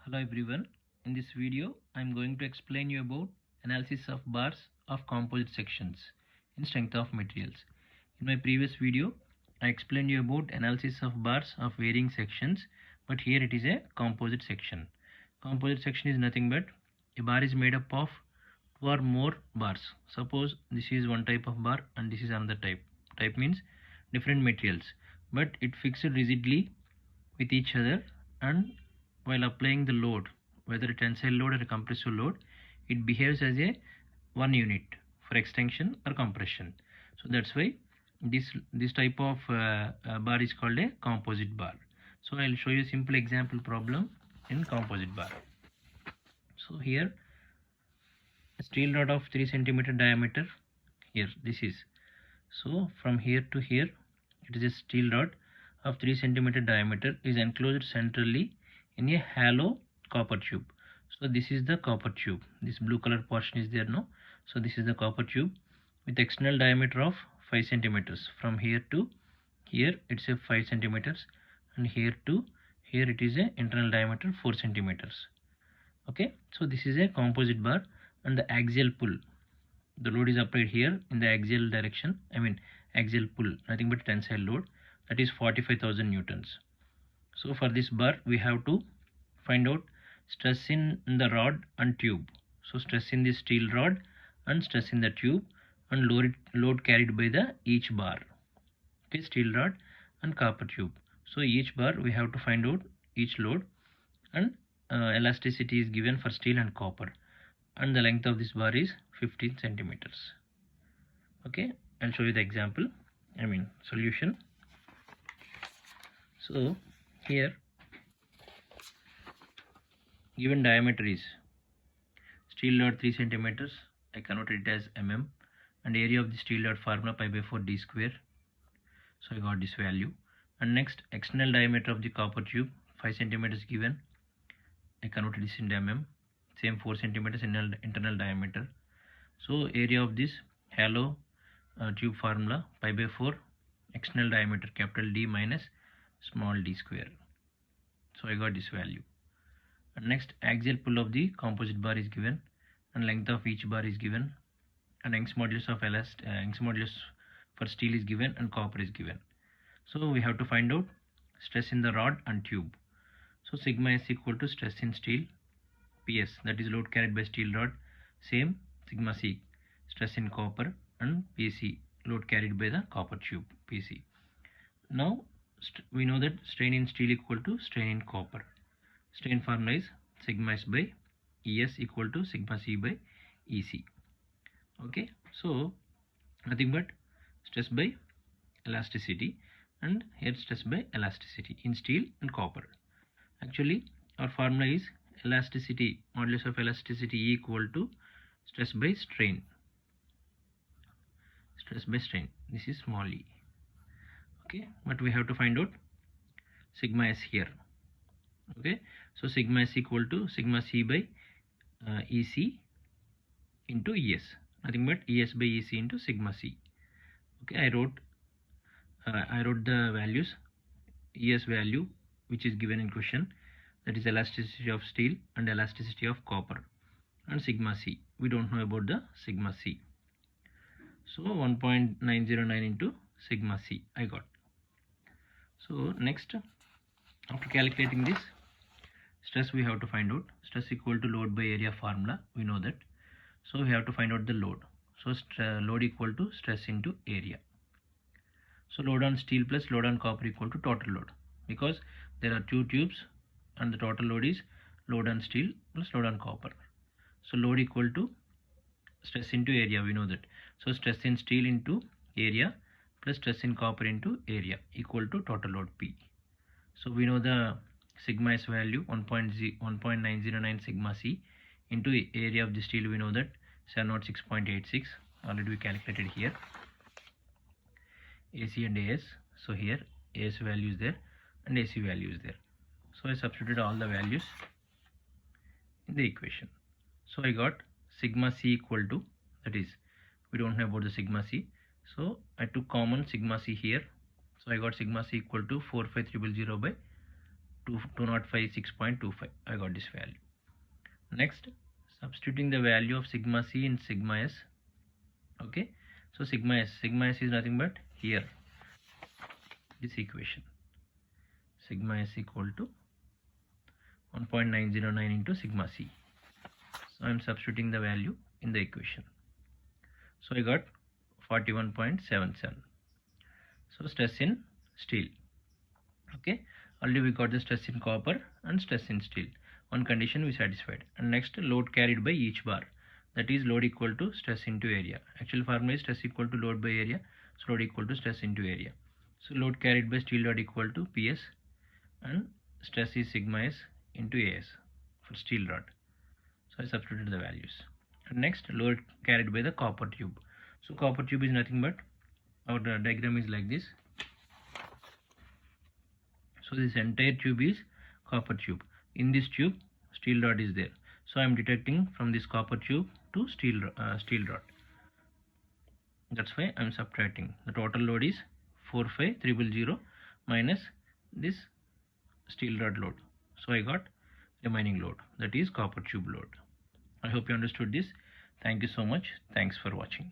Hello everyone. In this video, I am going to explain you about analysis of bars of composite sections in strength of materials. In my previous video, I explained you about analysis of bars of varying sections, but here it is a composite section. Composite section is nothing but a bar is made up of two or more bars. Suppose this is one type of bar and this is another type. Type means different materials, but it fixed rigidly with each other, and while applying the load, whether a tensile load or a compressive load, it behaves as a one unit for extension or compression. So that's why this type of bar is called a composite bar. So I'll show you a simple example problem in composite bar. So here a steel rod of 3 centimeter diameter, here this is, so from here to here it is a steel rod of 3 centimeter diameter is enclosed centrally in a hollow copper tube. So this is the copper tube, this blue color portion is there now. So this is the copper tube with external diameter of 5 centimeters. From here to here it's a 5 centimeters, and here to here it is a internal diameter 4 centimeters. Okay, so this is a composite bar, and the axial pull, the load is applied here in the axial direction, axial pull, nothing but tensile load, that is 45,000 newtons. So for this bar we have to find out stress in the rod and tube. So stress in the steel rod and stress in the tube, and load carried by the each bar. Okay, steel rod and copper tube. So each bar we have to find out each load, and elasticity is given for steel and copper, and the length of this bar is 15 centimeters. Okay, I'll show you the example, solution. So here given diameter is steel rod 3 centimeters, I converted it as mm, and area of the steel rod formula pi by 4 d square. So I got this value. And next, external diameter of the copper tube 5 centimeters given, I converted this into mm, same 4 centimeters internal diameter. So area of this hollow tube formula pi by 4 external diameter capital D minus small d square. So I got this value. And next, axial pull of the composite bar is given, and length of each bar is given, and Young's modulus of Young's modulus for steel is given, and copper is given. So we have to find out stress in the rod and tube. So sigma s equal to stress in steel, ps, that is load carried by steel rod, same sigma c stress in copper, and pc load carried by the copper tube, pc. Now we know that strain in steel equal to strain in copper. Strain formula is sigma s by es equal to sigma c by ec. Okay, so nothing but stress by elasticity, and here stress by elasticity in steel and copper. Actually our formula is elasticity, modulus of elasticity E equal to stress by strain. Stress by strain, this is small e. Okay, but we have to find out sigma s here. Okay, so sigma s equal to sigma c by ec into es, nothing but es by ec into sigma c. Okay, I wrote the values. Es value which is given in question, that is elasticity of steel and elasticity of copper, and sigma c, we don't know about the sigma c. So 1.909 into sigma c I got. So next, after calculating this, stress we have to find out. Stress equal to load by area formula, we know that. So we have to find out the load. So load equal to stress into area. So load on steel plus load on copper equal to total load, because there are two tubes and the total load is load on steel plus load on copper. So load equal to stress into area, we know that. So stress in steel into area plus stress in copper into area equal to total load P. So we know the sigma s value 1.909 sigma c into area of the steel, we know that 706.86, already we calculated here, AC and AS. So here AS value is there and AC value is there. So I substituted all the values in the equation. So I got sigma c equal to, that is, we don't know about the sigma c, so I took common sigma c here. So I got sigma c equal to 45300 by 205.6.25. I got this value. Next, substituting the value of sigma c in sigma s. Okay, so sigma s is nothing but here, this equation. Sigma s equal to 1.909 into sigma c. So I am substituting the value in the equation. So I got 41.77. So stress in steel. Okay, already we got the stress in copper and stress in steel. One condition we satisfied. And next, load carried by each bar. That is load equal to stress into area. Actual formula is stress equal to load by area. So load equal to stress into area. So load carried by steel rod equal to PS, and stress is sigma s into AS for steel rod. So I substituted the values. And next, load carried by the copper tube. So copper tube is nothing but, our diagram is like this. So this entire tube is copper tube. In this tube, steel rod is there. So I am deducting from this copper tube to steel rod. That's why I am subtracting. The total load is 45300 minus this steel rod load. So I got remaining load, that is copper tube load. I hope you understood this. Thank you so much. Thanks for watching.